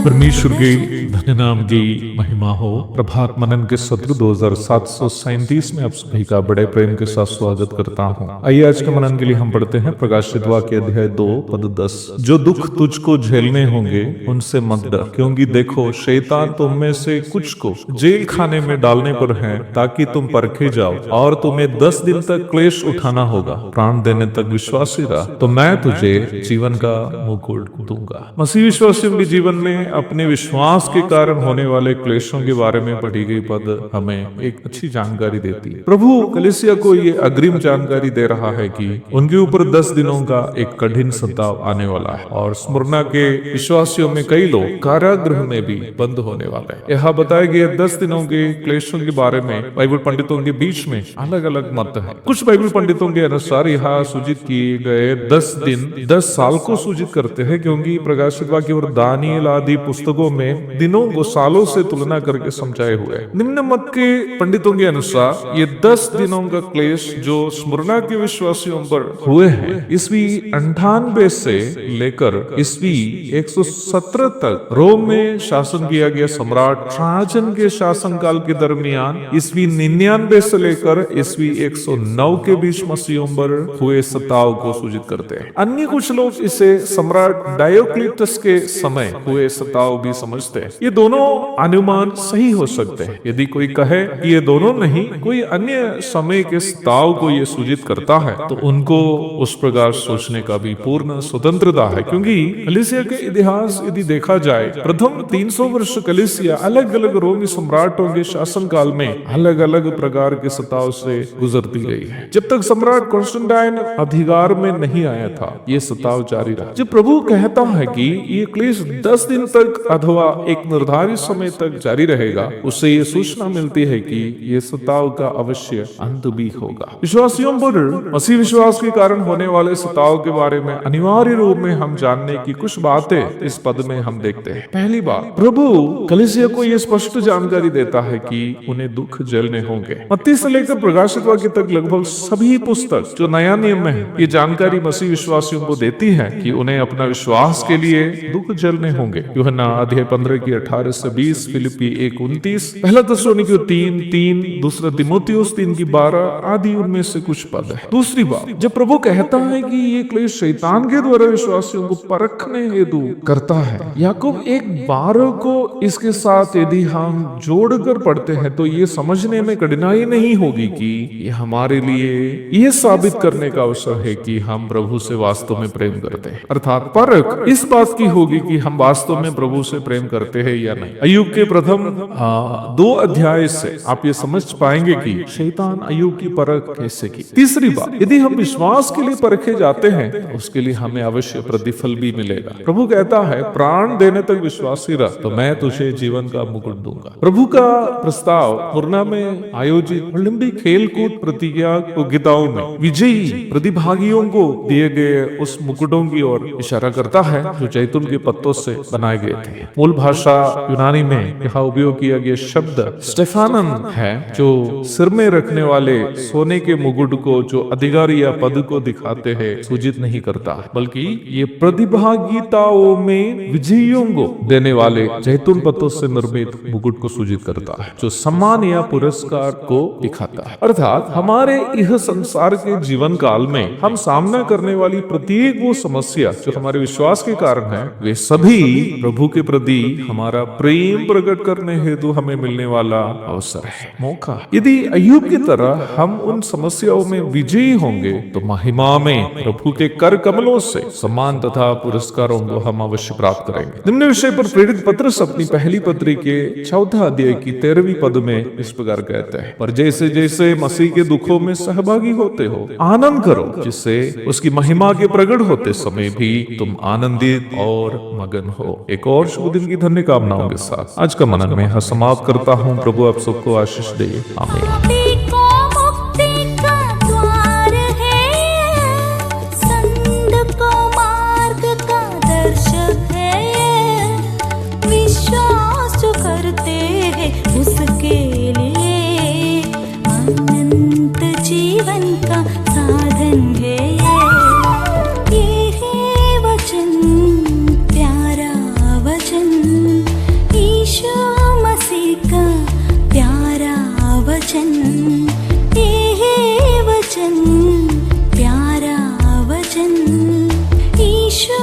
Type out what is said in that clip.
परमेश्वर के धन्य नाम की महिमा हो। प्रभात मनन के सत्र 2737 में आप सभी का बड़े प्रेम के साथ स्वागत करता हूँ। आइए आज के मनन के लिए हम पढ़ते हैं प्रकाशित वाक्य अध्याय 2 पद 10। जो दुख तुझको झेलने होंगे उनसे मत डर, क्योंकि देखो शैतान तुम में से कुछ को जेल खाने में डालने पर है, ताकि तुम परखे जाओ, और तुम्हें 10 दिन तक क्लेश उठाना होगा। प्राण देने तक विश्वासी रहा तो मैं तुझे जीवन का मुकुट दूंगा। मसीह विश्वासियों के जीवन में अपने विश्वास के कारण होने वाले क्लेशों के बारे में पढ़ी गई पद हमें एक अच्छी जानकारी देती है। प्रभु कलीसिया को ये अग्रिम जानकारी दे रहा है कि उनके ऊपर 10 दिनों का एक कठिन सताव आने वाला है, और स्मुरना के विश्वासियों में कई लोग कारागृह में भी बंद होने वाले हैं। यहाँ बताए गए 10 दिनों के क्लेशों के बारे में बाइबल पंडितों के बीच में अलग अलग मत है। कुछ बाइबल पंडितों के अनुसार यहाँ सूचित किए गए 10 दिन 10 साल को सूचित करते हैं, क्योंकि प्रकाशित वाक्य और दानियल आदि पुस्तकों में दिनों को सालों से तुलना करके समझाए हुए। निम्न मत के पंडितों के अनुसार ये 10 दिनों का क्लेश जो स्मुरना के विश्वासियों पर हुए हैं, ईस्वी 98 से लेकर ईस्वी 117 तक रोम में शासन किया गया सम्राट ट्राजन के शासन काल के दरमियान ईस्वी 99 से लेकर ईस्वी 109 के बीच मसीहों पर हुए सताव को सूचित करते हैं। अन्य कुछ लोग इसे सम्राट डायोक्लिटस के समय हुए सताव भी समझते हैं। ये दोनों अनुमान सही हो सकते हैं। यदि कोई कहे कि ये दोनों नहीं, कोई अन्य समय के सताव को ये सूचित करता है, तो उनको उस प्रकार सोचने का भी पूर्ण स्वतंत्रता है, क्योंकि कलीसिया के इतिहास यदि देखा जाए, प्रथम 300 वर्ष कलीसिया अलग अलग रोमी सम्राटों के शासन काल में अलग अलग प्रकार के सताव से गुजरती रही है। जब तक सम्राट कॉन्स्टेंटाइन अधिकार में नहीं आया था, ये सताव जारी रहा। जब प्रभु कहता है कि ये क्लेश 10 दिन तक अथवा एक निर्धारित समय तक जारी रहेगा, उससे ये सूचना मिलती है कि ये सताव का अवश्य अंत भी होगा। विश्वासियों पर मसीह विश्वास के कारण होने वाले सताव के बारे में अनिवार्य रूप में हम जानने की कुछ बातें इस पद में हम देखते हैं। पहली बात, प्रभु कलीसिया को यह स्पष्ट जानकारी देता है कि उन्हें दुख झेलने होंगे। मत्ती से लेकर प्रकाशित वाक्य तक लगभग सभी पुस्तक जो नया नियम में है, ये जानकारी मसीह विश्वासियों को देती है कि उन्हें अपना विश्वास के लिए दुख झेलने होंगे। यूहन्ना अध्याय 15 की 18 से 20, फिलिपी 1:29, पहला थिस्सलुनीकियों 3:3, दूसरा तीमुथियुस 3 की 12 आदि उनमें से कुछ पद है। दूसरी बात, जब प्रभु कहता है कि ये क्लेश शैतान के द्वारा विश्वासियों को परखने हेतु करता है, याकूब 1:12 को इसके साथ यदि हम जोड़कर पढ़ते हैं तो ये समझने में कठिनाई नहीं होगी कि ये हमारे लिए ये साबित करने का अवसर है कि हम प्रभु से वास्तव में प्रेम करते हैं। अर्थात परख इस बात की होगी कि हम वास्तव में प्रभु से प्रेम करते हैं या नहीं। अय्यूब के प्रथम 2 अध्याय से आप ये समझ पाएंगे कि शैतान अय्यूब की परख कैसे की। तीसरी बात, यदि हम विश्वास के लिए परखे जाते हैं तो उसके लिए हमें अवश्य प्रतिफल भी मिलेगा। प्रभु कहता है, प्राण देने तक विश्वासी रह तो मैं तुझे जीवन का मुकुट दूंगा। प्रभु का प्रस्ताव मुरना में आयोजित ओलंपिक खेलकूद प्रतियोगिताओं में विजयी प्रतिभागियों को दिए गए उस मुकुटों की ओर इशारा करता है जो जैतून के पत्तों से बनाए गए थे। मूल भाषा यूनानी में यहाँ उपयोग किया गया शब्द स्टेफानन है, जो सिर में रखने वाले सोने के मुकुट को जो अधिकारी या पद को दिखाते हैं सूचित नहीं करता, बल्कि ये प्रतिभागिताओं में विजयियों को देने वाले जैतून पत्तों से निर्मित मुकुट को सूचित करता है, जो सम्मान या पुरस्कार को दिखाता है। अर्थात हमारे यह संसार के जीवन काल में हम सामना करने वाली प्रत्येक वो समस्या जो हमारे विश्वास के कारण है, वे सभी प्रभु के प्रति हमारा हमारा प्रेम प्रकट करने हेतु हमें मिलने वाला अवसर है, मौका। यदि अय्यूब की तरह हम उन समस्याओं में विजयी होंगे तो महिमा में प्रभु के कर कमलों से सम्मान तथा पुरस्कारों को हम अवश्य प्राप्त करेंगे। निम्न विषय पर प्रेरित पत्रस अपनी पहली पत्री के 4 अध्याय की 13वीं पद में इस प्रकार कहते हैं, पर जैसे जैसे मसीह के दुखों में सहभागी होते हो आनंद करो, जिससे उसकी महिमा के प्रकट होते समय भी तुम आनंदित और मगन हो। एक और शुभ दिन की धन्य कामनाओं के साथ आज का मनन में समाप्त करता हूँ। प्रभु आप सबको आशीष दे, आमीन। जीवन का साधन है ये है वचन, प्यारा वचन, यीशु मसीह का प्यारा वचन। ये है वचन, प्यारा वचन, यीशु